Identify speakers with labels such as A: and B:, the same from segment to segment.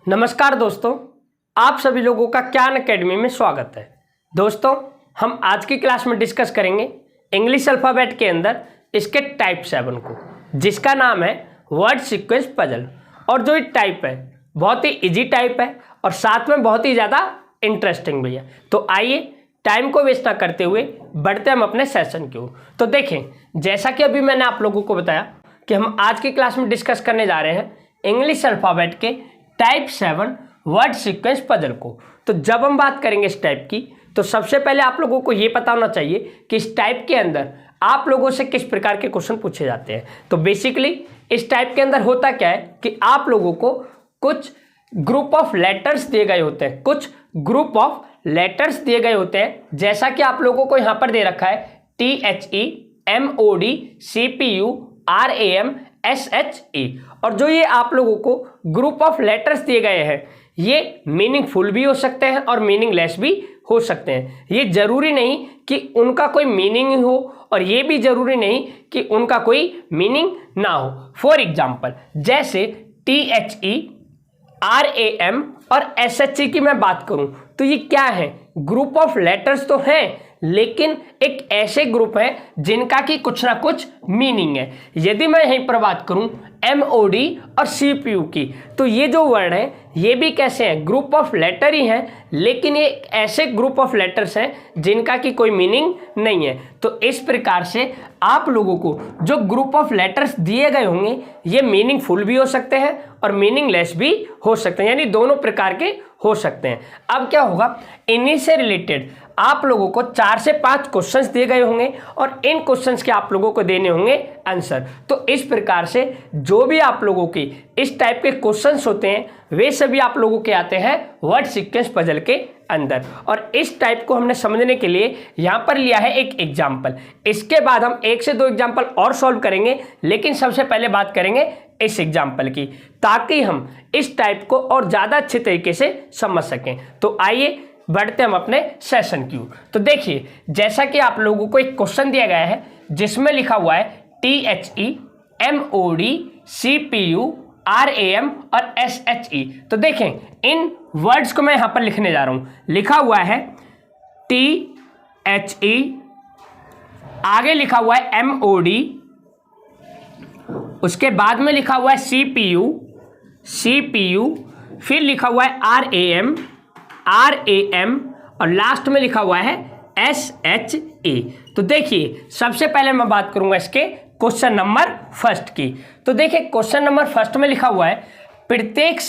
A: नमस्कार दोस्तों, आप सभी लोगों का ज्ञान एकेडमी में स्वागत है। दोस्तों, हम आज की क्लास में डिस्कस करेंगे इंग्लिश अल्फ़ाबेट के अंदर इसके टाइप 7 को, जिसका नाम है वर्ड सीक्वेंस पजल। और जो ये टाइप है बहुत ही इजी टाइप है और साथ में बहुत ही ज़्यादा इंटरेस्टिंग भी है। तो आइए टाइम को वेस्ट ना करते हुए बढ़ते हम अपने सेशन की ओर। तो देखें, जैसा कि अभी मैंने आप लोगों को बताया कि हम आज की क्लास में डिस्कस करने जा रहे हैं इंग्लिश अल्फ़ाबेट के टाइप 7 वर्ड सीक्वेंस पजल को। तो जब हम बात करेंगे इस टाइप की, तो सबसे पहले आप लोगों को ये पता होना चाहिए कि इस टाइप के अंदर आप लोगों से किस प्रकार के क्वेश्चन पूछे जाते हैं। तो बेसिकली इस टाइप के अंदर होता क्या है कि आप लोगों को कुछ ग्रुप ऑफ लेटर्स दिए गए होते हैं, जैसा कि आप लोगों को यहाँ पर दे रखा है THE MOD CPU RAM SHE। और जो ये आप लोगों को ग्रुप ऑफ लेटर्स दिए गए हैं, ये मीनिंगफुल भी हो सकते हैं और मीनिंगलेस भी हो सकते हैं। ये जरूरी नहीं कि उनका कोई मीनिंग हो और ये भी जरूरी नहीं कि उनका कोई मीनिंग ना हो। फॉर एग्जाम्पल, जैसे THE RAM और SHE की मैं बात करूं तो ये क्या है, ग्रुप ऑफ लेटर्स तो हैं, लेकिन एक ऐसे ग्रुप है जिनका कि कुछ ना कुछ मीनिंग है। यदि मैं यहीं पर बात करूं MOD और CPU की, तो ये जो वर्ड है ये भी कैसे हैं, ग्रुप ऑफ लेटर ही हैं, लेकिन ये ऐसे ग्रुप ऑफ लेटर्स हैं जिनका कि कोई मीनिंग नहीं है। तो इस प्रकार से आप लोगों को जो ग्रुप ऑफ लेटर्स दिए गए होंगे ये मीनिंगफुल भी हो सकते हैं और मीनिंगलेस भी हो सकते हैं, यानी दोनों प्रकार के हो सकते हैं। अब क्या होगा, इन्हीं से रिलेटेड आप लोगों को 4 से 5 क्वेश्चंस दिए गए होंगे और इन क्वेश्चंस के आप लोगों को देने होंगे आंसर। तो इस प्रकार से जो भी आप लोगों की इस टाइप के क्वेश्चंस होते हैं वे सभी आप लोगों के आते हैं वर्ड सीक्वेंस पजल के अंदर। और इस टाइप को हमने समझने के लिए यहाँ पर लिया है एक एग्जाम्पल। इसके बाद हम 1 से 2 एग्जाम्पल और सॉल्व करेंगे, लेकिन सबसे पहले बात करेंगे इस एग्जाम्पल की, ताकि हम इस टाइप को और ज़्यादा अच्छे तरीके से समझ सकें। तो आइए बढ़ते हम अपने सेशन की ओर। तो देखिए, जैसा कि आप लोगों को एक क्वेश्चन दिया गया है जिसमें लिखा हुआ है THE MOD CPU RAM और SHE। तो देखें, इन वर्ड्स को मैं यहां पर लिखने जा रहा हूं। लिखा हुआ है THE, आगे लिखा हुआ है MOD, उसके बाद में लिखा हुआ है CPU, फिर लिखा हुआ है RAM और लास्ट में लिखा हुआ है SHE। तो देखिए, सबसे पहले मैं बात करूंगा इसके क्वेश्चन नंबर फर्स्ट की। तो देखिए, क्वेश्चन नंबर फर्स्ट में लिखा हुआ है प्रत्येक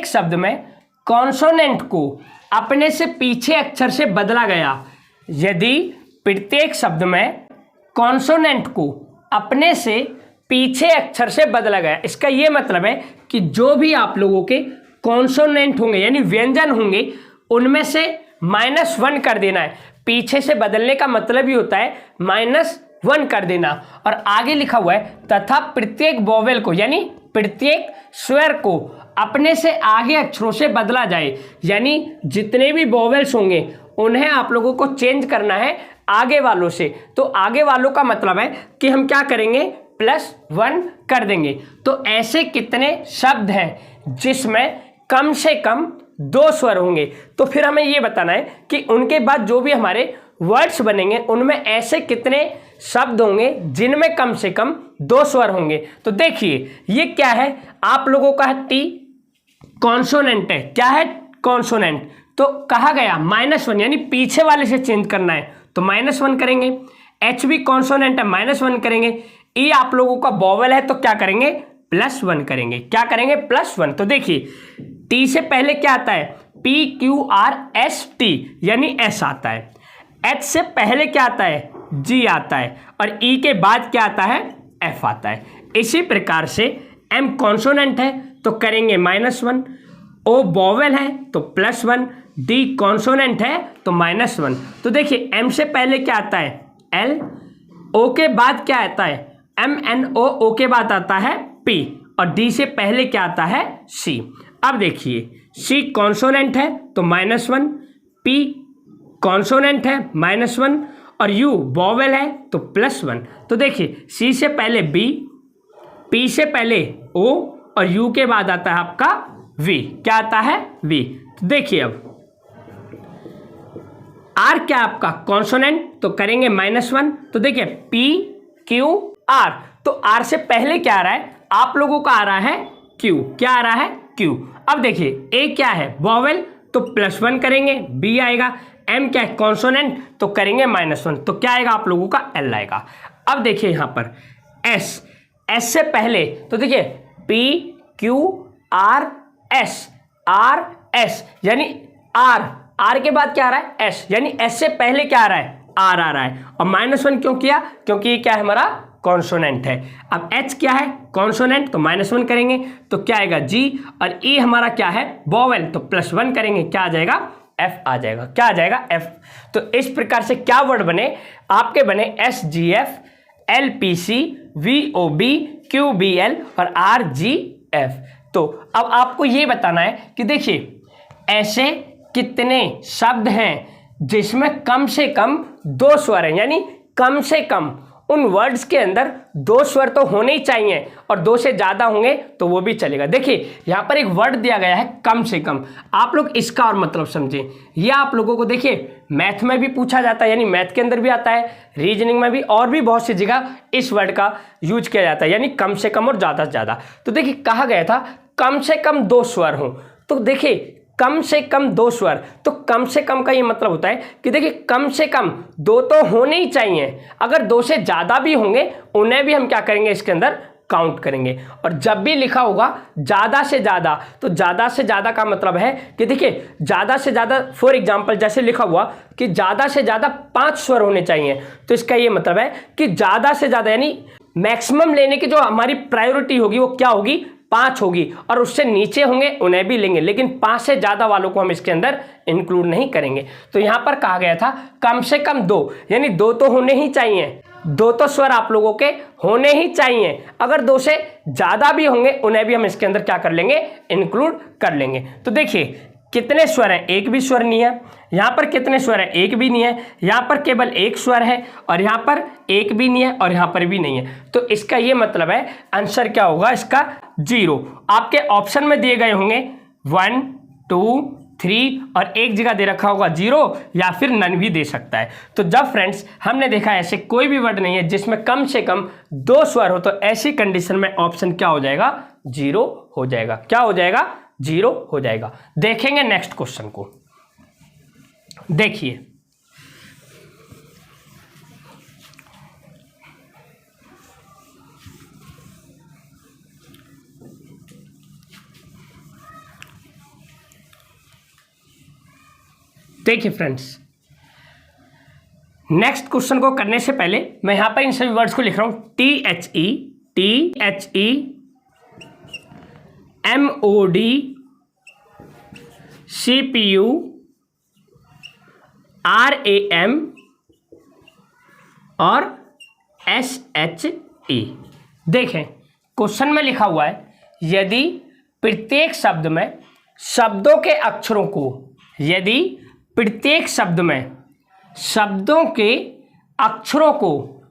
A: शब्द में कॉन्सोनेंट को अपने से पीछे अक्षर से बदला गया। यदि प्रत्येक शब्द में कॉन्सोनेंट को अपने से पीछे अक्षर से बदला गया, इसका यह मतलब है कि जो भी आप लोगों के कॉन्सोनेंट होंगे यानी व्यंजन होंगे उनमें से -1 कर देना है। पीछे से बदलने का मतलब ही होता है -1 कर देना। और आगे लिखा हुआ है तथा प्रत्येक वोवेल को यानी प्रत्येक स्वर को अपने से आगे अक्षरों से बदला जाए, यानी जितने भी वोवेल्स होंगे उन्हें आप लोगों को चेंज करना है आगे वालों से। तो आगे वालों का मतलब है कि हम क्या करेंगे, +1 कर देंगे। तो ऐसे कितने शब्द हैं जिसमें कम से कम 2 स्वर होंगे। तो फिर हमें ये बताना है कि उनके बाद जो भी हमारे वर्ड्स बनेंगे उनमें ऐसे कितने शब्द होंगे जिनमें कम से कम 2 स्वर होंगे। तो देखिए, ये क्या है, आप लोगों का T कॉन्सोनेंट है। क्या है, कॉन्सोनेंट। तो कहा गया -1 यानी पीछे वाले से चेंज करना है, तो -1 करेंगे। H भी कॉन्सोनेंट है, -1 करेंगे। E आप लोगों का वोवेल है, तो क्या करेंगे, +1 करेंगे। क्या करेंगे, +1। तो देखिए, T से पहले क्या आता है, PQRST यानी S आता है। H से पहले क्या आता है, G आता है। और E के बाद क्या आता है, F आता है। इसी प्रकार से M कॉन्सोनेंट है तो करेंगे -1, O वोवेल है तो +1, D कॉन्सोनेंट है तो -1। तो देखिए, M से पहले क्या आता है, L, O के बाद क्या आता है, MNO, O के बाद आता है P और D से पहले क्या आता है, C। अब देखिए, C कॉन्सोनेंट है तो -1, P कॉन्सोनेंट है -1 और U वोवेल है तो +1। तो देखिए, C से पहले B, P से पहले O और U के बाद आता है आपका वी। क्या आता है? वी। तो देखिए अब आर क्या आपका कॉन्सोनेंट, तो करेंगे -1। तो देखिए पी क्यू आर, तो आर से पहले क्या आ रहा है? आप लोगों का आ रहा है क्यू। क्या आ रहा है? क्यू। अब देखिए ए क्या है? वॉवेल, तो +1 करेंगे, बी आएगा। एम क्या है? कॉन्सोनेंट, तो करेंगे -1, तो क्या आएगा आप लोगों का? एल आएगा। अब देखिए यहां पर एस, एस से पहले तो देखिए P Q R S, R S यानी आर, आर के बाद क्या आ रहा है? एस, यानी एस से पहले क्या आ रहा है? आर आ रहा है। और -1 क्यों किया? क्योंकि ये क्या है? हमारा कॉन्सोनेंट है। अब एच क्या है? कॉन्सोनेंट, तो -1 करेंगे, तो क्या आएगा? जी। और ई हमारा क्या है? वोवेल, तो +1 करेंगे, क्या आ जाएगा? एफ आ जाएगा। क्या आ जाएगा? एफ। तो इस प्रकार से क्या वर्ड बने आपके? बने SGF, LPC, VOB, QBL और RGF। तो अब आपको ये बताना है कि देखिए ऐसे कितने शब्द हैं जिसमें कम से कम 2 स्वर हैं, यानी कम से कम उन वर्ड्स के अंदर 2 स्वर तो होने ही चाहिए, और 2 से ज़्यादा होंगे तो वो भी चलेगा। देखिए यहाँ पर एक वर्ड दिया गया है कम से कम, आप लोग इसका और मतलब समझें। यह आप लोगों को देखिए मैथ में भी पूछा जाता है, यानी मैथ के अंदर भी आता है, रीजनिंग में भी, और भी बहुत सी जगह इस वर्ड का यूज किया जाता है, यानी कम से कम और ज़्यादा से ज़्यादा। तो देखिए कहा गया था कम से कम 2 स्वर हों, तो देखिए कम से कम 2 स्वर, तो कम से कम का ये मतलब होता है कि देखिए कम से कम 2 तो होने ही चाहिए। अगर 2 से ज़्यादा भी होंगे उन्हें भी हम क्या करेंगे? इसके अंदर काउंट करेंगे। और जब भी लिखा होगा ज़्यादा से ज़्यादा, तो ज़्यादा से ज़्यादा का मतलब है कि देखिए ज़्यादा से ज़्यादा, फॉर एग्जाम्पल जैसे लिखा हुआ कि ज़्यादा से ज़्यादा 5 स्वर होने चाहिए, तो इसका ये मतलब है कि ज़्यादा से ज़्यादा यानी मैक्सिमम लेने की जो हमारी प्रायोरिटी होगी वो क्या होगी? 5 होगी, और उससे नीचे होंगे उन्हें भी लेंगे, लेकिन 5 से ज़्यादा वालों को हम इसके अंदर इंक्लूड नहीं करेंगे। तो यहाँ पर कहा गया था कम से कम 2, यानी 2 तो होने ही चाहिए, 2 तो स्वर आप लोगों के होने ही चाहिए। अगर 2 से ज़्यादा भी होंगे उन्हें भी हम इसके अंदर क्या कर लेंगे? इंक्लूड कर लेंगे। तो देखिए कितने स्वर हैं? एक भी स्वर नहीं है। यहाँ पर कितने स्वर हैं? एक भी नहीं है। यहाँ पर केवल एक स्वर है, और यहाँ पर एक भी नहीं है, और यहाँ पर भी नहीं है। तो इसका ये मतलब है आंसर क्या होगा इसका? 0। आपके ऑप्शन में दिए गए होंगे 1, 2, 3 और एक जगह दे रखा होगा 0, या फिर नन भी दे सकता है। तो जब फ्रेंड्स हमने देखा ऐसे कोई भी वर्ड नहीं है जिसमें कम से कम 2 स्वर हो, तो ऐसी कंडीशन में ऑप्शन क्या हो जाएगा? 0 हो जाएगा। क्या हो जाएगा? 0 हो जाएगा। देखेंगे नेक्स्ट क्वेश्चन को। देखिए देखिए फ्रेंड्स, नेक्स्ट क्वेश्चन को करने से पहले मैं यहां पर इन सभी वर्ड्स को लिख रहा हूं। THE, MOD, CPU, RAM और SHE। देखें क्वेश्चन में लिखा हुआ है यदि प्रत्येक शब्द में शब्दों के अक्षरों को, यदि प्रत्येक शब्द में शब्दों के अक्षरों को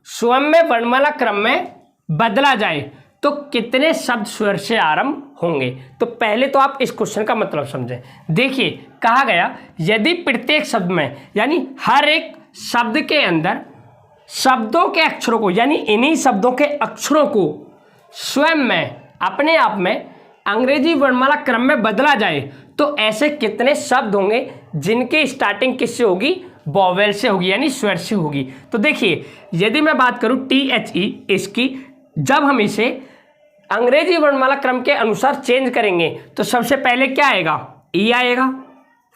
A: स्वयं में वर्णमाला क्रम में बदला जाए तो कितने शब्द स्वर से आरंभ होंगे? तो पहले तो आप इस क्वेश्चन का मतलब समझें। देखिए कहा गया यदि प्रत्येक शब्द में, यानी हर एक शब्द के अंदर शब्दों के अक्षरों को, यानी इन्हीं शब्दों के अक्षरों को स्वयं में अपने आप में अंग्रेजी वर्णमाला क्रम में बदला जाए तो ऐसे कितने शब्द होंगे जिनकी स्टार्टिंग किससे होगी? वोवेल से होगी, यानी स्वर से होगी। तो देखिए यदि मैं बात करूं THE, इसकी जब हम इसे अंग्रेजी वर्णमाला क्रम के अनुसार चेंज करेंगे तो सबसे पहले क्या आएगा? E आएगा,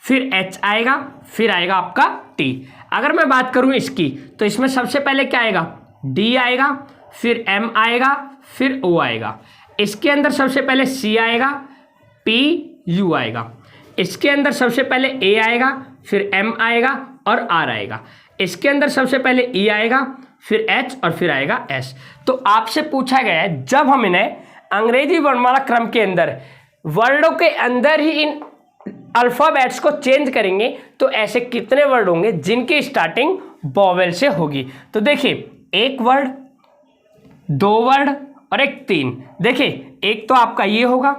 A: फिर H आएगा, फिर आएगा आपका T। अगर मैं बात करूं इसकी तो इसमें सबसे पहले क्या आएगा? D आएगा, फिर M आएगा, फिर O आएगा। इसके अंदर सबसे पहले C आएगा, P U आएगा। इसके अंदर सबसे पहले A आएगा, फिर M आएगा और R आएगा। इसके अंदर सबसे पहले E आएगा, फिर H और फिर आएगा S। तो आपसे पूछा गया है जब हम इन्हें अंग्रेजी वर्णमाला क्रम के अंदर वर्डों के अंदर ही इन अल्फाबेट्स को चेंज करेंगे तो ऐसे कितने वर्ड होंगे जिनकी स्टार्टिंग वोवेल से होगी? तो देखिए एक वर्ड, 2 वर्ड और एक 3। देखिए एक तो आपका ये होगा,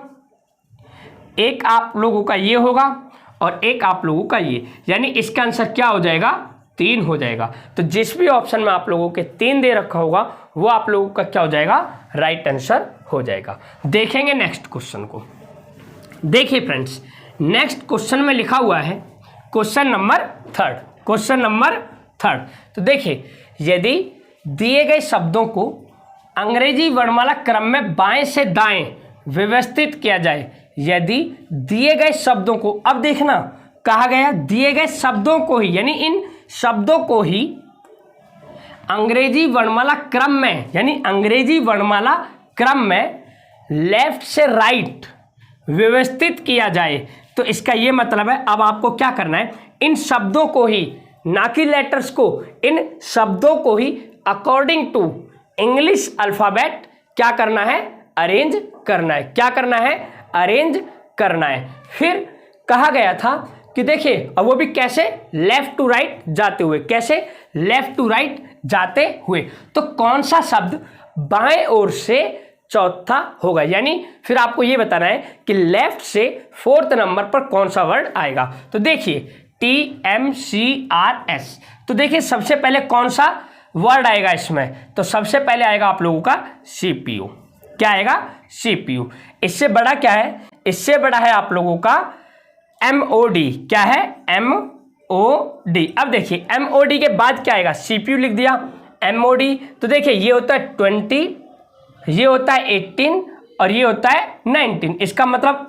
A: एक आप लोगों का ये होगा और एक आप लोगों का ये, यानी इसका आंसर क्या हो जाएगा, 3 हो जाएगा। तो जिस भी ऑप्शन में आप लोगों के 3 दे रखा होगा वो आप लोगों का क्या हो जाएगा, राइट आंसर हो जाएगा। देखेंगे नेक्स्ट क्वेश्चन को। देखिए फ्रेंड्स, नेक्स्ट क्वेश्चन में लिखा हुआ है क्वेश्चन नंबर 3। क्वेश्चन नंबर 3, तो देखिए, यदि दिए गए शब्दों को अंग्रेजी वर्णमाला क्रम में बाएं से दाएं व्यवस्थित किया जाए, यदि दिए गए शब्दों को, अब देखना कहा गया दिए गए शब्दों को ही, यानी इन शब्दों को ही अंग्रेजी वर्णमाला क्रम में, यानी अंग्रेजी वर्णमाला क्रम में लेफ्ट से राइट व्यवस्थित किया जाए, तो इसका ये मतलब है अब आपको क्या करना है, इन शब्दों को ही, ना कि लेटर्स को, इन शब्दों को ही अकॉर्डिंग टू इंग्लिश अल्फाबेट क्या करना है, अरेंज करना है। क्या करना है, अरेंज करना है। फिर कहा गया था कि देखिए, अब वो भी कैसे, लेफ्ट टू राइट जाते हुए। कैसे, लेफ्ट टू राइट जाते हुए। तो कौन सा शब्द बाएं ओर से चौथा होगा, यानी फिर आपको ये बताना है कि लेफ्ट से 4th नंबर पर कौन सा वर्ड आएगा। तो देखिए TMCRS, तो देखिए सबसे पहले कौन सा वर्ड आएगा इसमें, तो सबसे पहले आएगा आप लोगों का CPU। क्या आएगा, CPU। इससे बड़ा क्या है, इससे बड़ा है आप लोगों का MOD। क्या है, MOD। अब देखिए MOD के बाद क्या आएगा, CPU लिख दिया, MOD। तो देखिए ये होता है 20, ये होता है 18 और ये होता है 19। इसका मतलब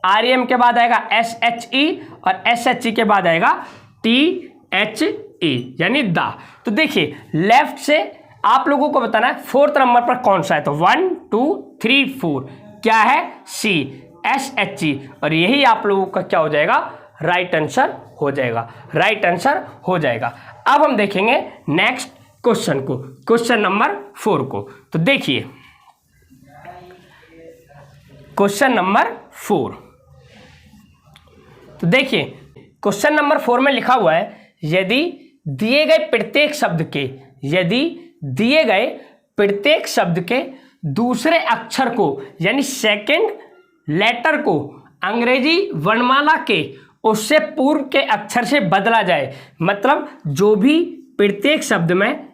A: RAM के बाद आएगा SHE और SHE के बाद आएगा THE, यानी दा। तो देखिए लेफ्ट से आप लोगों को बताना है 4th नंबर पर कौन सा है, तो 1 2 3 4 क्या है, C SHE, और यही आप लोगों का क्या हो जाएगा, राइट आंसर हो जाएगा, राइट आंसर हो जाएगा। अब हम देखेंगे नेक्स्ट क्वेश्चन को, क्वेश्चन नंबर 4 को। तो देखिए क्वेश्चन नंबर 4, तो देखिए क्वेश्चन नंबर 4 में लिखा हुआ है, यदि दिए गए प्रत्येक शब्द के, यदि दिए गए प्रत्येक शब्द के दूसरे अक्षर को, यानी सेकंड लेटर को अंग्रेजी वर्णमाला के उससे पूर्व के अक्षर से बदला जाए, मतलब जो भी प्रत्येक शब्द में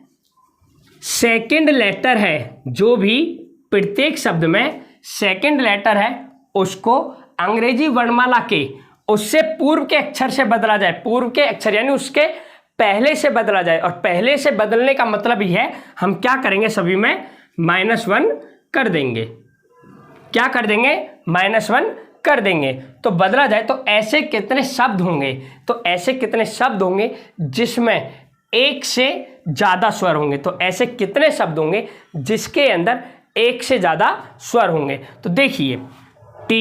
A: सेकंड लेटर है, जो भी प्रत्येक शब्द में सेकंड लेटर है उसको अंग्रेजी वर्णमाला के उससे पूर्व के अक्षर से बदला जाए। पूर्व के अक्षर यानी उसके पहले से बदला जाए, और पहले से बदलने का मतलब ही है हम क्या करेंगे, सभी में -1 कर देंगे। क्या कर देंगे, -1 कर देंगे, तो बदला जाए। तो ऐसे कितने शब्द होंगे, तो ऐसे कितने शब्द होंगे जिसमें एक से ज़्यादा स्वर होंगे, तो ऐसे कितने शब्द होंगे जिसके अंदर एक से ज़्यादा स्वर होंगे। तो देखिए T,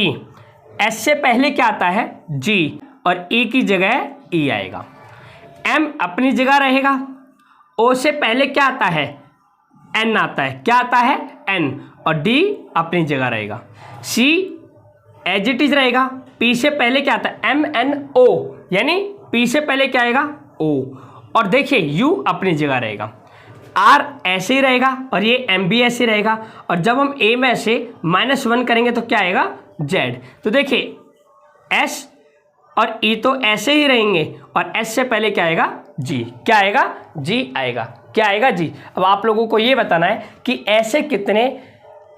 A: S से पहले क्या आता है, G, और E की जगह E आएगा। M अपनी जगह रहेगा। O से पहले क्या आता है, N आता है। क्या आता है, N, और D अपनी जगह रहेगा। C एज इट इज रहेगा। P से पहले क्या आता है, MNO, यानी P से पहले क्या आएगा, O, और देखिए U अपनी जगह रहेगा। R ऐसे ही रहेगा और ये M भी ऐसे ही रहेगा, और जब हम A में से -1 करेंगे तो क्या आएगा, Z। तो देखिए S और E तो ऐसे ही रहेंगे, और S से पहले क्या आएगा, G। क्या आएगा, G आएगा। क्या आएगा, G। अब आप लोगों को ये बताना है कि ऐसे कितने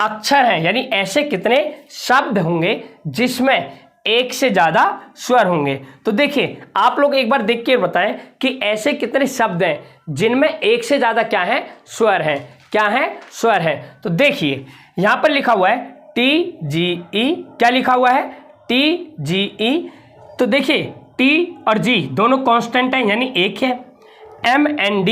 A: अक्षर हैं, यानी ऐसे कितने शब्द होंगे जिसमें एक से ज़्यादा स्वर होंगे। तो देखिए आप लोग एक बार देख के बताएं कि ऐसे कितने शब्द हैं जिनमें एक से ज़्यादा क्या है, स्वर हैं। क्या है, स्वर हैं। तो देखिए यहाँ पर लिखा हुआ है TGE। क्या लिखा हुआ है, TGE। तो देखिए T और G दोनों कांस्टेंट हैं, यानी एक है। MND,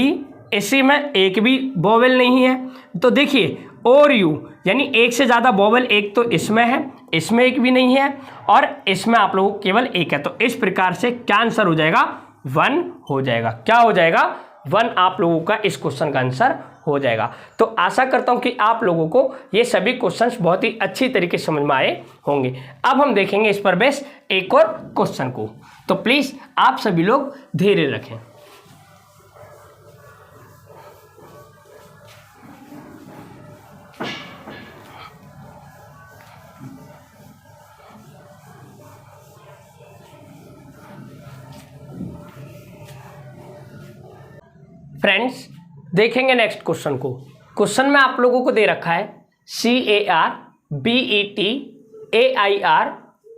A: इसी में एक भी वोवेल नहीं है। तो देखिए और U, यानी एक से ज़्यादा वोवेल, एक तो इसमें है, इसमें एक भी नहीं है, और इसमें आप लोगों को केवल एक है। तो इस प्रकार से क्या आंसर हो जाएगा, 1 हो जाएगा। क्या हो जाएगा, 1 आप लोगों का इस क्वेश्चन का आंसर हो जाएगा। तो आशा करता हूं कि आप लोगों को ये सभी क्वेश्चंस बहुत ही अच्छी तरीके से समझ में आए होंगे। अब हम देखेंगे इस पर बेस एक और क्वेश्चन को, तो प्लीज़ आप सभी लोग धैर्य रखें। फ्रेंड्स देखेंगे नेक्स्ट क्वेश्चन को। क्वेश्चन में आप लोगों को दे रखा है CAR BET AIR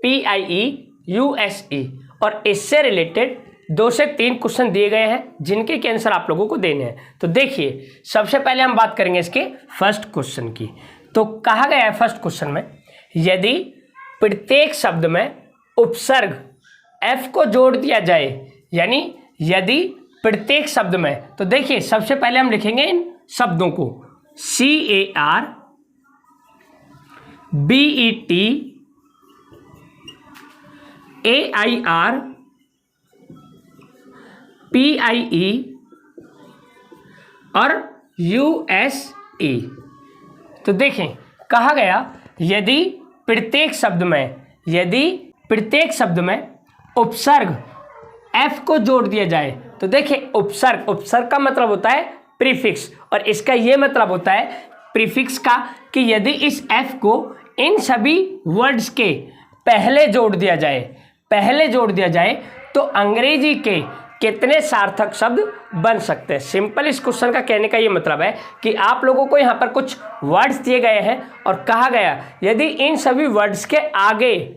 A: PIE USE और इससे रिलेटेड 2 से 3 क्वेश्चन दिए गए हैं जिनके के आंसर आप लोगों को देने हैं। तो देखिए सबसे पहले हम बात करेंगे इसके फर्स्ट क्वेश्चन की। तो कहा गया है फर्स्ट क्वेश्चन में, यदि प्रत्येक शब्द में उपसर्ग F को जोड़ दिया जाए, यानी यदि प्रत्येक शब्द में, तो देखिए सबसे पहले हम लिखेंगे इन शब्दों को CAR BET AIR PIE और USE। तो देखें कहा गया यदि प्रत्येक शब्द में उपसर्ग F को जोड़ दिया जाए, तो देखिए उपसर्ग का मतलब होता है प्रीफिक्स, और इसका ये मतलब होता है प्रीफिक्स का कि यदि इस F को इन सभी वर्ड्स के पहले जोड़ दिया जाए तो अंग्रेजी के कितने सार्थक शब्द बन सकते हैं। सिंपल इस क्वेश्चन का कहने का ये मतलब है कि आप लोगों को यहाँ पर कुछ वर्ड्स दिए गए हैं और कहा गया यदि इन सभी वर्ड्स के आगे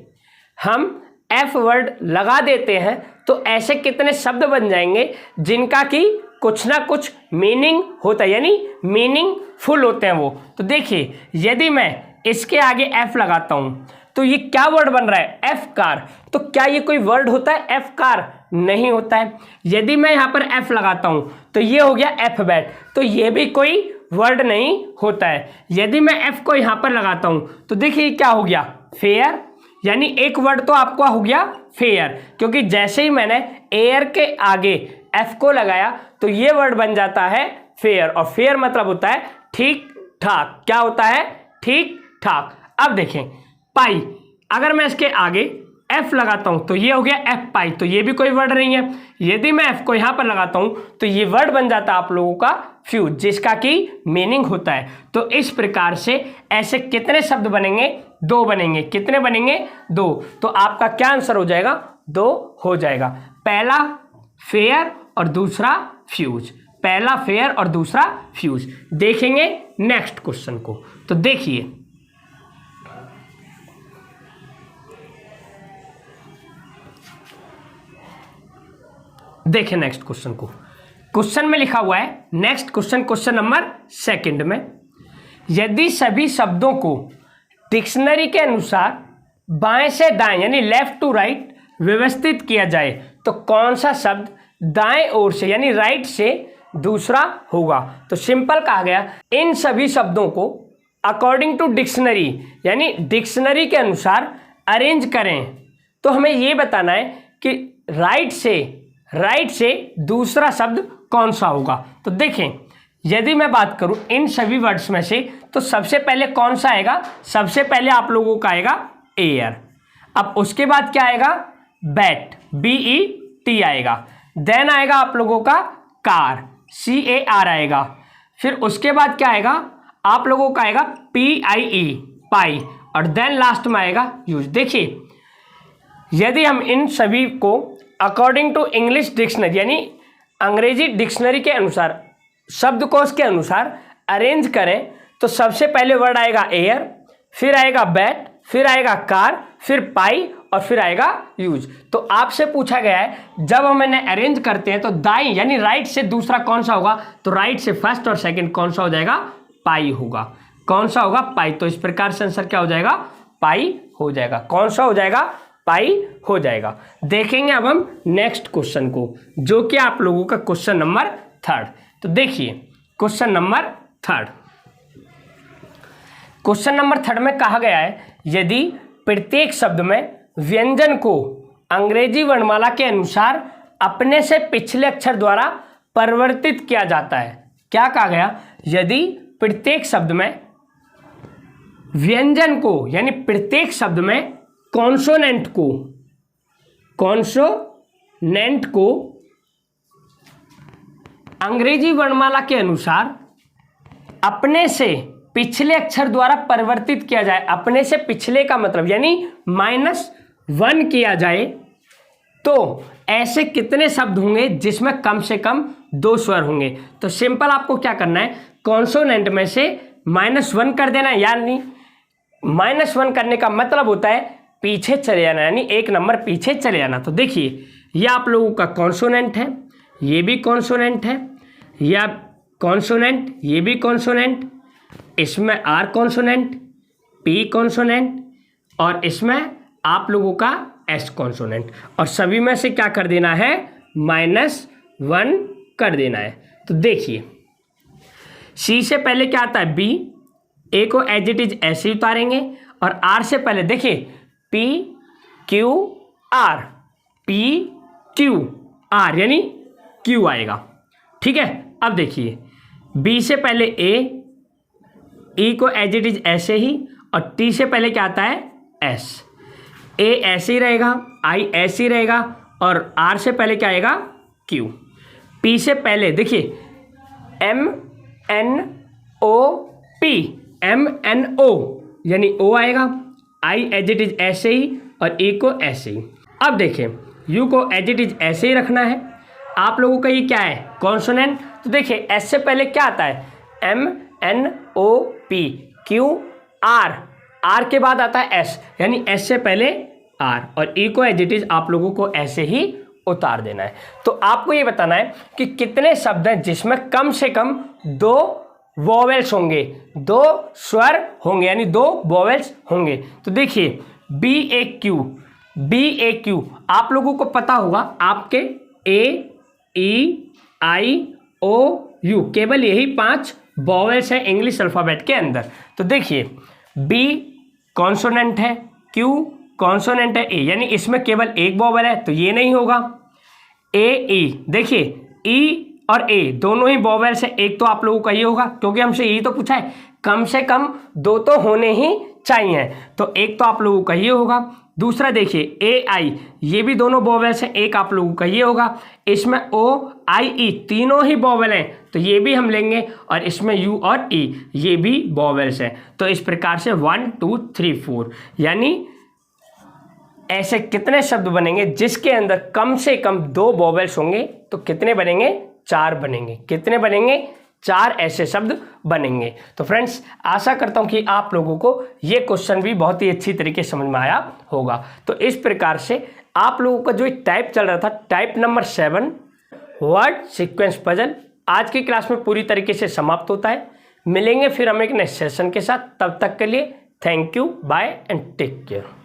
A: हम F वर्ड लगा देते हैं तो ऐसे कितने शब्द बन जाएंगे जिनका कि कुछ ना कुछ मीनिंग होता है, यानी मीनिंगफुल होते हैं वो। तो देखिए यदि मैं इसके आगे F लगाता हूँ तो ये क्या वर्ड बन रहा है, F कार। तो क्या ये कोई वर्ड होता है F कार? नहीं होता है। यदि मैं यहाँ पर F लगाता हूँ तो ये हो गया F बैट, तो ये भी कोई वर्ड नहीं होता है। यदि मैं F को यहाँ पर लगाता हूँ तो देखिए क्या हो गया, फेयर, यानी एक वर्ड तो आपका हो गया फेयर, क्योंकि जैसे ही मैंने एयर के आगे F को लगाया तो ये वर्ड बन जाता है फेयर, और फेयर मतलब होता है ठीक ठाक। क्या होता है? ठीक ठाक। अब देखें पाई, अगर मैं इसके आगे F लगाता हूं तो ये हो गया F पाई, तो ये भी कोई वर्ड नहीं है। यदि मैं F को यहां पर लगाता हूं तो ये वर्ड बन जाता है आप लोगों का फ्यूज, जिसका कि मीनिंग होता है। तो इस प्रकार से ऐसे कितने शब्द बनेंगे? 2 बनेंगे। कितने बनेंगे? 2। तो आपका क्या आंसर हो जाएगा? 2 हो जाएगा। पहला फेयर और दूसरा फ्यूज, पहला फेयर और दूसरा फ्यूज। देखेंगे नेक्स्ट क्वेश्चन को। तो देखिए देखें नेक्स्ट क्वेश्चन को। क्वेश्चन में लिखा हुआ है नेक्स्ट क्वेश्चन नंबर 2 में, यदि सभी शब्दों को डिक्शनरी के अनुसार बाएं से दाएं यानी लेफ्ट टू राइट व्यवस्थित किया जाए तो कौन सा शब्द दाएं ओर से यानी राइट से दूसरा होगा। तो सिंपल कहा गया इन सभी शब्दों को अकॉर्डिंग टू डिक्शनरी यानी डिक्शनरी के अनुसार अरेंज करें। तो हमें ये बताना है कि राइट से दूसरा शब्द कौन सा होगा। तो देखें यदि मैं बात करूं इन सभी वर्ड्स में से तो सबसे पहले कौन सा आएगा? सबसे पहले आप लोगों का आएगा एयर। अब उसके बाद क्या आएगा? बैट, BET आएगा। देन आएगा आप लोगों का कार, CAR आएगा। फिर उसके बाद क्या आएगा? आप लोगों का आएगा PIE, पाई, और देन लास्ट में आएगा यूज। देखिए यदि हम इन सभी को अकॉर्डिंग टू इंग्लिश डिक्शनरी यानी अंग्रेजी डिक्शनरी के अनुसार शब्दकोश के अनुसार अरेंज करें तो सबसे पहले वर्ड आएगा एयर, फिर आएगा बैट, फिर आएगा कार, फिर पाई और फिर आएगा यूज। तो आपसे पूछा गया है जब हम इन्हें अरेंज करते हैं तो दाएं यानी राइट से दूसरा कौन सा होगा? तो राइट से फर्स्ट और सेकंड कौन सा हो जाएगा? पाई होगा। कौन सा होगा? पाई। तो इस प्रकार से आंसर क्या हो जाएगा? पाई हो जाएगा। कौन सा हो जाएगा? पाई हो जाएगा। देखेंगे अब हम नेक्स्ट क्वेश्चन को, जो कि आप लोगों का क्वेश्चन नंबर 3। तो देखिए क्वेश्चन नंबर 3। क्वेश्चन नंबर 3 में कहा गया है यदि प्रत्येक शब्द में व्यंजन को अंग्रेजी वर्णमाला के अनुसार अपने से पिछले अक्षर द्वारा परिवर्तित किया जाता है। क्या कहा गया? यदि प्रत्येक शब्द में व्यंजन को यानी प्रत्येक शब्द में कॉन्सोनेंट को अंग्रेजी वर्णमाला के अनुसार अपने से पिछले अक्षर द्वारा परिवर्तित किया जाए। अपने से पिछले का मतलब यानी -1 किया जाए तो ऐसे कितने शब्द होंगे जिसमें कम से कम 2 स्वर होंगे? तो सिंपल आपको क्या करना है, कॉन्सोनेंट में से -1 कर देना, यानी -1 करने का मतलब होता है पीछे चले जाना, यानी 1 नंबर पीछे चले जाना। तो देखिए ये आप लोगों का कॉन्सोनेंट है, ये भी कॉन्सोनेंट है, या कॉन्सोनेंट, ये भी कॉन्सोनेंट, इसमें R कॉन्सोनेंट, P कॉन्सोनेंट, और इसमें आप लोगों का S कॉन्सोनेंट, और सभी में से क्या कर देना है, -1 कर देना है। तो देखिए C से पहले क्या आता है, B, A को एज इट इज ऐसे ही उतारेंगे, और R से पहले देखिए P Q R, P Q R यानी Q आएगा, ठीक है। अब देखिए B से पहले A, E को एज इट इज ऐसे ही, और T से पहले क्या आता है, S, A ऐसे ही रहेगा, I ऐसे ही रहेगा, और R से पहले क्या आएगा, Q। P से पहले देखिए M N O P, M N O यानी O आएगा, I एज इट इज ऐसे ही, और E को ऐसे ही। अब देखिए U को एज इट इज ऐसे ही रखना है। आप लोगों का ये क्या है, कॉन्सोनेंट। तो देखिए S से पहले क्या आता है, M N O P Q R, R के बाद आता है S, यानी S से पहले R, और E को एज इट इज आप लोगों को ऐसे ही उतार देना है। तो आपको ये बताना है कि कितने शब्द हैं जिसमें कम से कम 2 वोवेल्स होंगे, 2 स्वर होंगे, यानी 2 वोवेल्स होंगे। तो देखिए BAQ, BAQ आप लोगों को पता होगा, आपके A E I O U केवल यही 5 वोवेल्स हैं इंग्लिश अल्फ़ाबेट के अंदर। तो देखिए B कॉन्सोनेंट है, Q कॉन्सोनेंट है, A यानी इसमें केवल एक वोवेल है, तो ये नहीं होगा। A E देखिए E और A दोनों ही वोवेल्स है, एक तो आप लोगों का ये होगा, क्योंकि हमसे यही तो पूछा है कम से कम 2 तो होने ही चाहिए, तो एक तो आप लोगों का ये होगा। दूसरा देखिए AI, ये भी दोनों वोवेल्स हैं, एक आप लोगों का ये होगा। इसमें O I E तीनों ही वोवेल हैं, तो ये भी हम लेंगे, और इसमें U और E ये भी वोवेल्स हैं। तो इस प्रकार से 1 2 3 4 यानी ऐसे कितने शब्द बनेंगे जिसके अंदर कम से कम 2 वोवेल्स होंगे? तो कितने बनेंगे, 4 बनेंगे। कितने बनेंगे, 4 ऐसे शब्द बनेंगे। तो फ्रेंड्स आशा करता हूं कि आप लोगों को ये क्वेश्चन भी बहुत ही अच्छी तरीके से समझ में आया होगा। तो इस प्रकार से आप लोगों का जो टाइप चल रहा था, type number 7 word sequence puzzle, आज की क्लास में पूरी तरीके से समाप्त होता है। मिलेंगे फिर हम एक नेक्स्ट सेशन के साथ, तब तक के लिए thank you, bye and take care.